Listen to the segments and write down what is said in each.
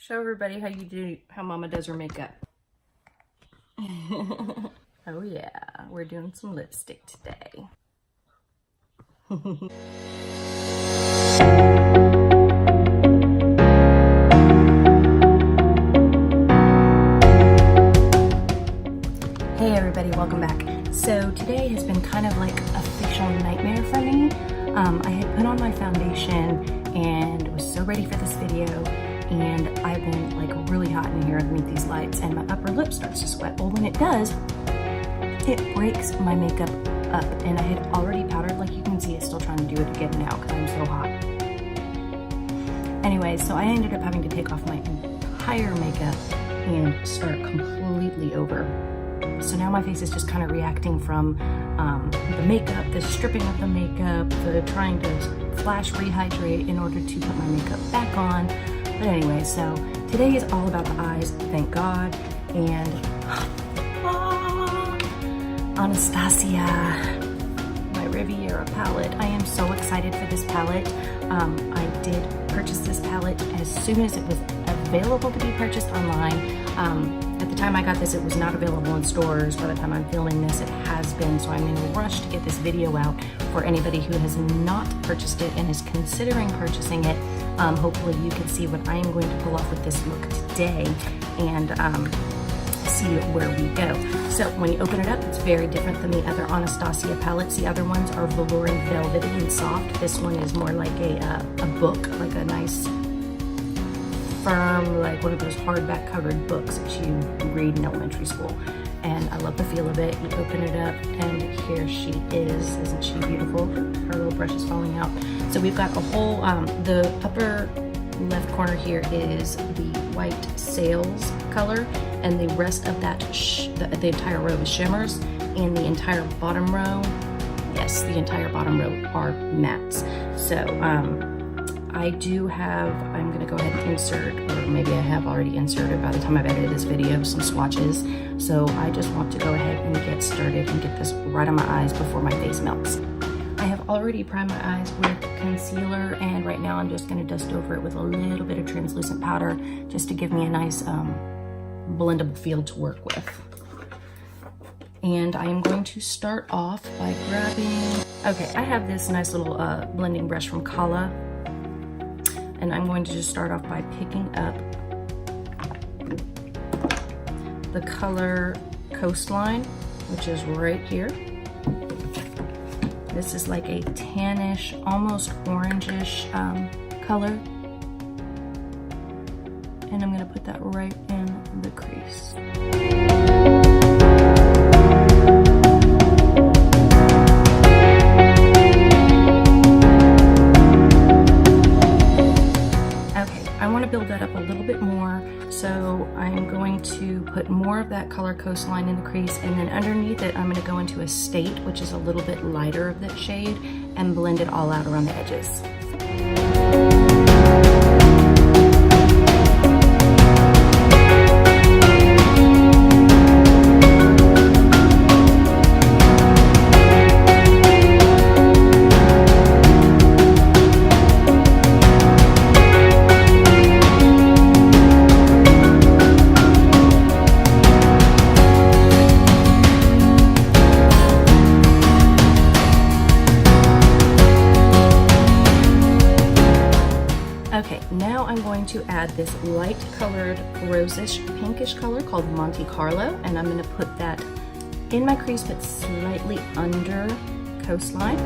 Show everybody how Mama does her makeup. Oh yeah, we're doing some lipstick today. Hey everybody, welcome back. So today has been kind of like a facial nightmare for me. I had put on my foundation and was so ready for this video, and I've been like really hot in here underneath these lights, and my upper lip starts to sweat. Well, when it does, it breaks my makeup up, and I had already powdered. Like you can see, it's still trying to do it again now because I'm so hot. Anyway, so I ended up having to take off my entire makeup and start completely over. So now my face is just kind of reacting from the makeup, the stripping of the makeup, the trying to flash rehydrate in order to put my makeup back on. But anyway, so today is all about the eyes, thank God. And Anastasia, my Riviera palette. I am so excited for this palette. I did purchase this palette as soon as it was available to be purchased online. At the time I got this, it was not available in stores. By the time I'm filming this, it has been. So I'm in a rush to get this video out for anybody who has not purchased it and is considering purchasing it. Hopefully you can see what I am going to pull off with this look today and see where we go. So when you open it up, it's very different than the other Anastasia palettes. The other ones are velour and velvety and soft. This one is more like a book, like a nice firm, like one of those hardback covered books that you read in elementary school. And I love the feel of it. You open it up and here she is. Isn't she beautiful? Her little brush is falling out. So we've got a whole, the upper left corner here is the white Sales color, and the rest of that, the entire row is shimmers, and the entire bottom row, yes, the entire bottom row are mattes. So I do have, I'm gonna go ahead and insert, or maybe I have already inserted by the time I've edited this video, some swatches. So I just want to go ahead and get started and get this right on my eyes before my face melts. I have already primed my eyes with concealer, and right now I'm just gonna dust over it with a little bit of translucent powder just to give me a nice blendable feel to work with. And I am going to start off by grabbing, okay, I have this nice little blending brush from Kala. And I'm going to just start off by picking up the color Coastline, which is right here. This is like a tannish, almost orangish color. And I'm gonna put that right in the crease. Build that up a little bit more, so I'm going to put more of that color Coastline in the crease, and then underneath it I'm going to go into a State, which is a little bit lighter of that shade, and blend it all out around the edges. Okay, now I'm going to add this light colored rosish pinkish color called Monte Carlo, and I'm going to put that in my crease but slightly under Coastline.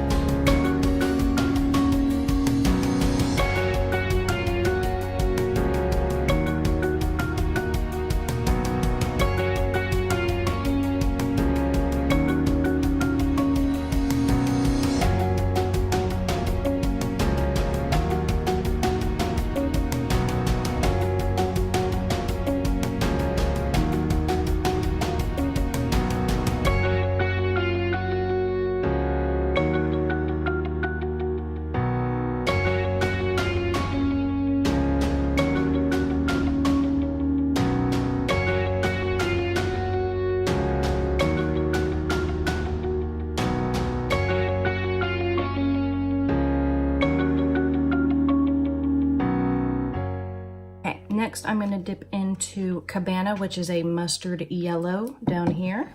next I'm going to dip into Cabana, which is a mustard yellow down here.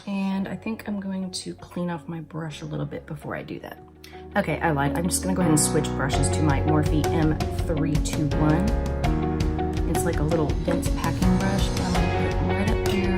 And I think I'm going to clean off my brush a little bit before I do that. Okay, I lied. I'm just going to go ahead and switch brushes to my Morphe M321. It's like a little dense packing brush, but I'm going to put it right up here.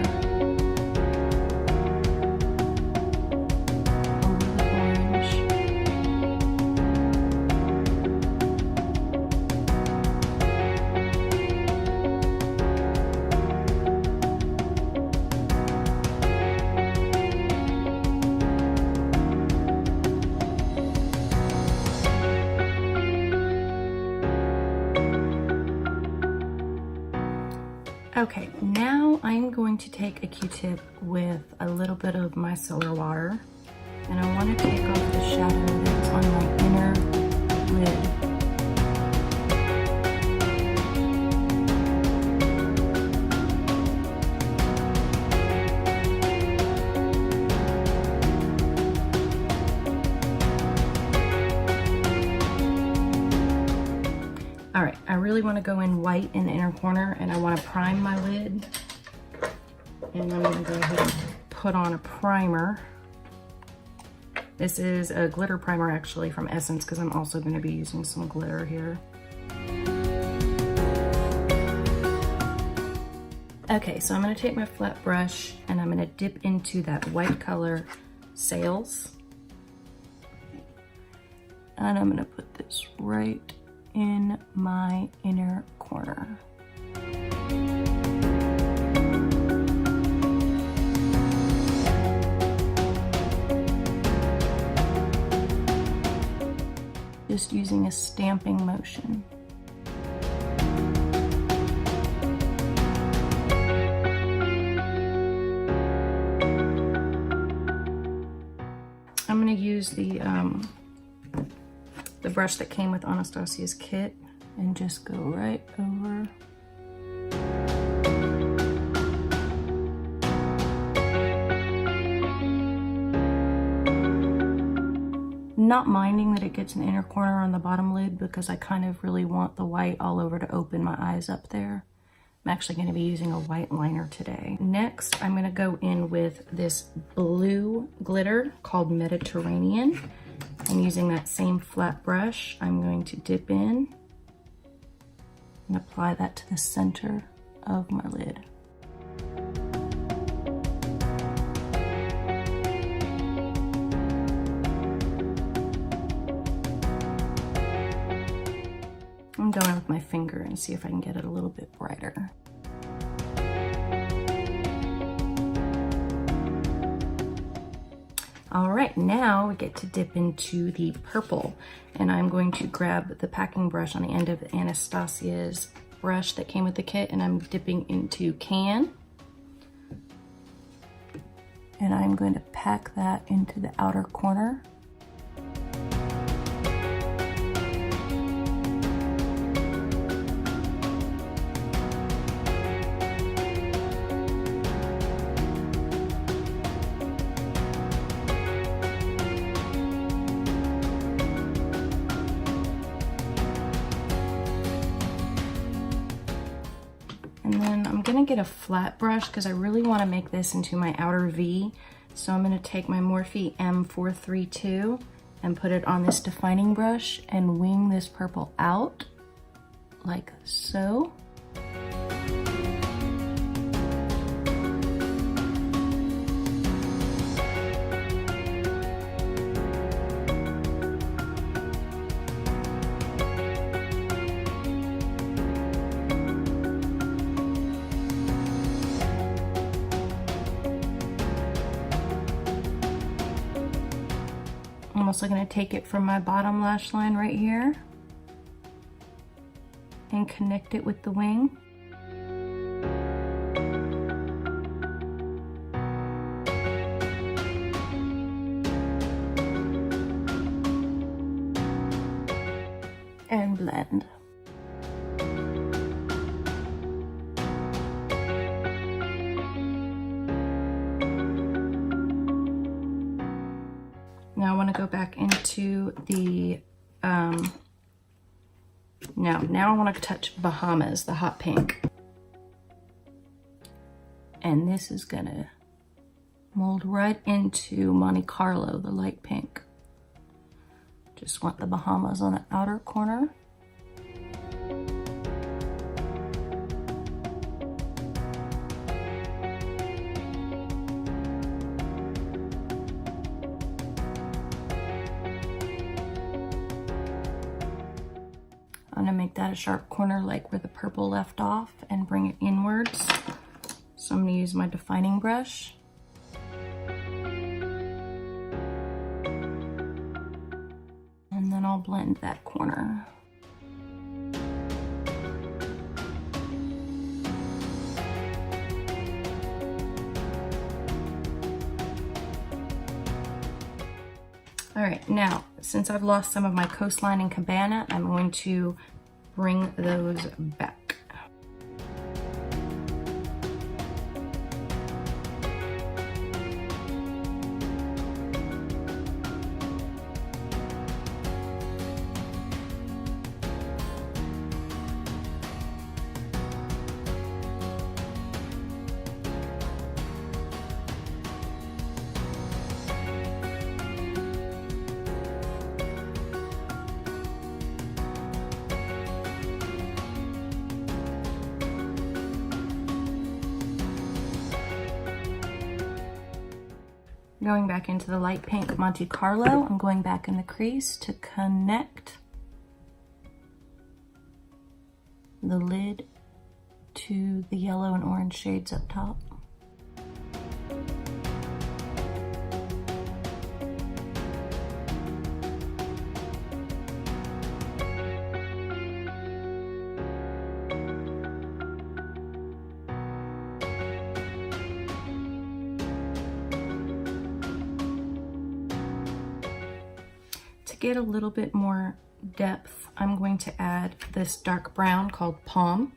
Okay, now I'm going to take a Q-tip with a little bit of micellar water, and I want to take off the shadow that's on my inner lid. All right, I really want to go in white in the inner corner, and I want to prime my lid. And I'm going to go ahead and put on a primer. This is a glitter primer actually from Essence, because I'm also going to be using some glitter here. Okay, so I'm going to take my flat brush and I'm going to dip into that white color Sails. And I'm going to put this right in my inner corner. Just using a stamping motion. I'm going to use the brush that came with Anastasia's kit and just go right over. Not minding that it gets an inner corner on the bottom lid, because I kind of really want the white all over to open my eyes up there. I'm actually going to be using a white liner today. Next, I'm going to go in with this blue glitter called Mediterranean. And using that same flat brush, I'm going to dip in and apply that to the center of my lid. I'm going with my finger and see if I can get it a little bit brighter. All right, now we get to dip into the purple, and I'm going to grab the packing brush on the end of Anastasia's brush that came with the kit, and I'm dipping into Can. And I'm going to pack that into the outer corner. And then I'm gonna get a flat brush because I really want to make this into my outer V. So I'm gonna take my Morphe M432 and put it on this defining brush and wing this purple out like so. I'm also going to take it from my bottom lash line right here and connect it with the wing. And blend. Now I want to go back into the Now I want to touch Bahamas, the hot pink. And this is gonna mold right into Monte Carlo, the light pink. Just want the Bahamas on the outer corner. I'm gonna make that a sharp corner like where the purple left off and bring it inwards. So I'm gonna use my defining brush. And then I'll blend that corner. All right, now, since I've lost some of my coastline and cabana, I'm going to bring those back. Going back into the light pink Monte Carlo, I'm going back in the crease to connect the lid to the yellow and orange shades up top. Get a little bit more depth, I'm going to add this dark brown called Palm.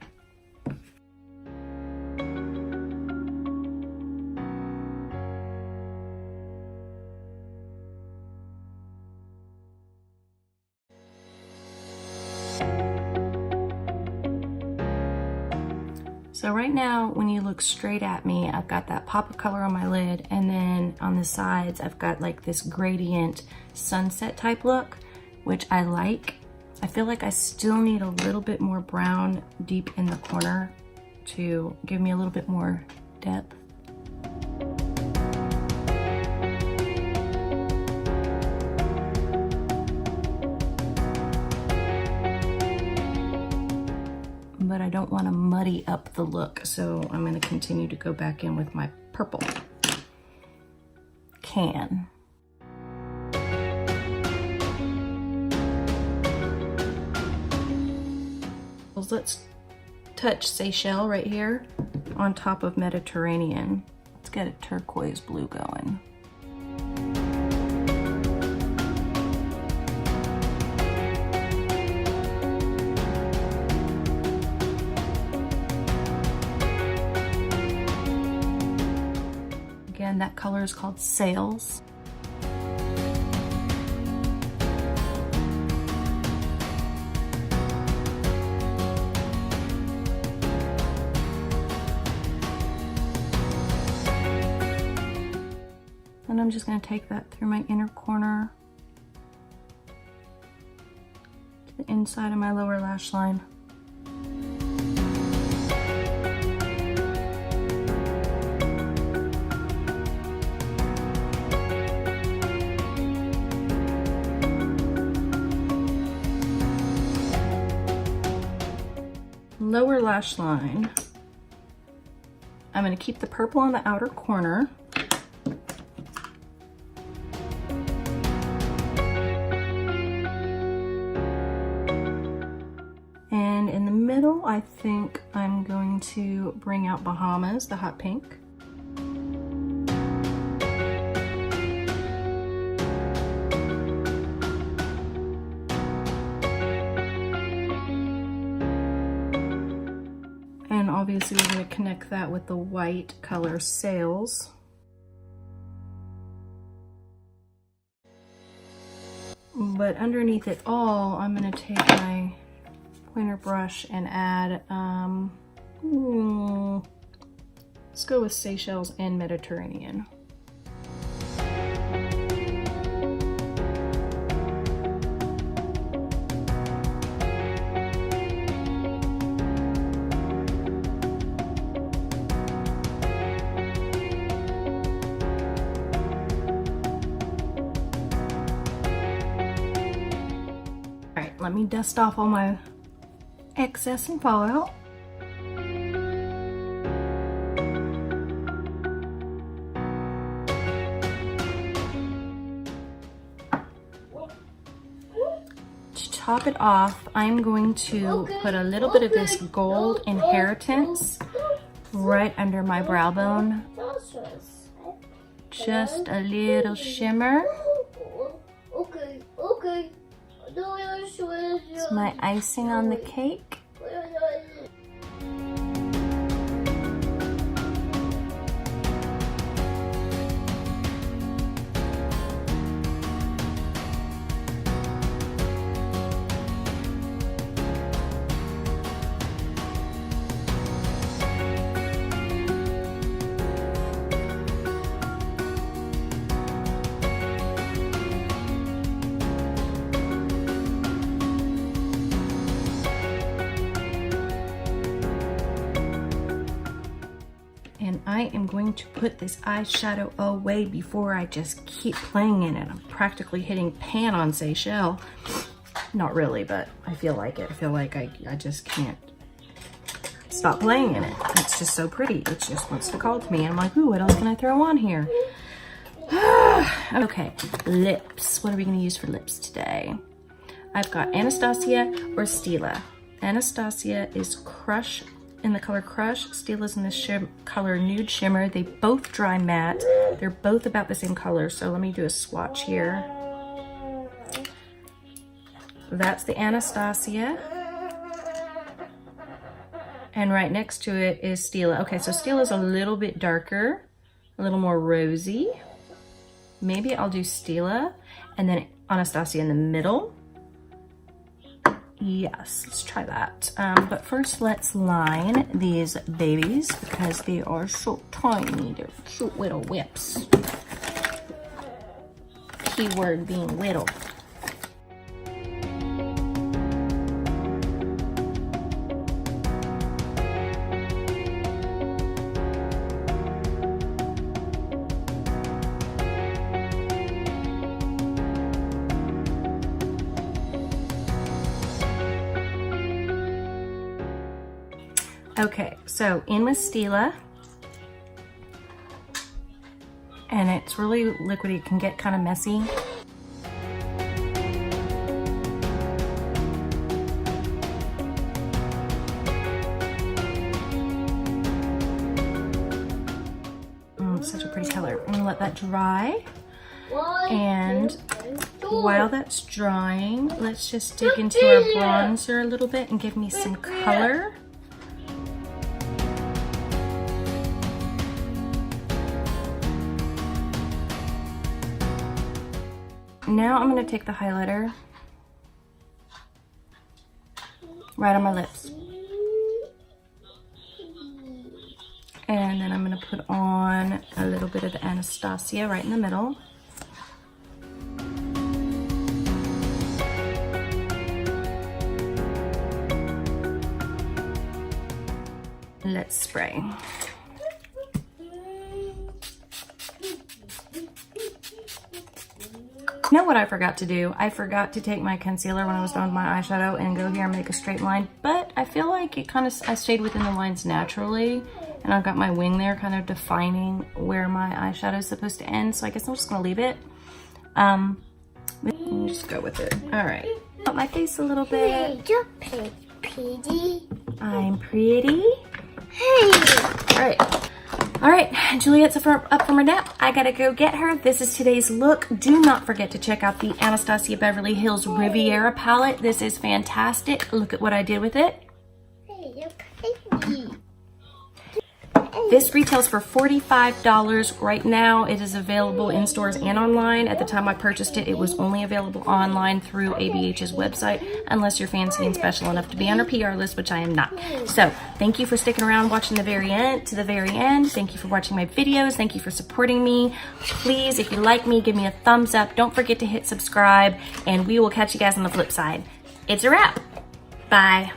So right now, when you look straight at me, I've got that pop of color on my lid, and then on the sides, I've got like this gradient sunset type look, which I like. I feel like I still need a little bit more brown deep in the corner to give me a little bit more depth. But I don't want to muddy up the look, so I'm going to continue to go back in with my purple can. Let's touch Seychelles right here on top of Mediterranean. Let's get a turquoise blue going. Again, that color is called Sails. And I'm just going to take that through my inner corner to the inside of my lower lash line. Lower lash line, I'm going to keep the purple on the outer corner. And in the middle, I think I'm going to bring out Bahamas, the hot pink. And obviously we're going to connect that with the white color Sails. But underneath it all, I'm going to take my pointer brush and add, let's go with Seychelles and Mediterranean. Let me dust off all my excess and fallout. To top it off, I'm going to put a little bit of this gold inheritance right under my brow bone. Just a little shimmer. It's my icing on the cake. And I am going to put this eyeshadow away before I just keep playing in it. I'm practically hitting pan on Seychelles. Not really, but I feel like it. I feel like I just can't stop playing in it. It's just so pretty. It just wants to call to me. And I'm like, ooh, what else can I throw on here? Okay, lips. What are we gonna use for lips today? I've got Anastasia or Stila. Anastasia is Crush in the color Crush. Stila's in the color Nude Shimmer. They both dry matte. They're both about the same color. So let me do a swatch here. That's the Anastasia. And right next to it is Stila. Okay, so Stila's a little bit darker, a little more rosy. Maybe I'll do Stila and then Anastasia in the middle. Yes, let's try that. But first let's line these babies because they are so tiny. They're cute little whips. Keyword being little. Okay, so in with Stila, and it's really liquidy. It can get kind of messy. Such a pretty color. I'm gonna let that dry, and while that's drying, let's just dig into our bronzer a little bit and give me some color. Now I'm going to take the highlighter right on my lips. And then I'm going to put on a little bit of the Anastasia right in the middle. Let's spray. You know what I forgot to do? I forgot to take my concealer when I was done with my eyeshadow and go here and make a straight line, but I feel like it kind of, I stayed within the lines naturally, and I've got my wing there kind of defining where my eyeshadow is supposed to end, so I guess I'm just gonna leave it. Just go with it. All right. Put my face a little bit. You're pretty. I'm pretty. Hey. All right. All right, Juliet's up from her nap. I gotta go get her. This is today's look. Do not forget to check out the Anastasia Beverly Hills Riviera palette. This is fantastic. Look at what I did with it. Hey, you're pretty. This retails for $45 right now. It is available in stores and online. At the time I purchased it, it was only available online through ABH's website, unless you're fancy and special enough to be on our PR list, which I am not. So thank you for sticking around watching to the very end. Thank you for watching my videos. Thank you for supporting me. Please, if you like me, give me a thumbs up. Don't forget to hit subscribe, and we will catch you guys on the flip side. It's a wrap. Bye.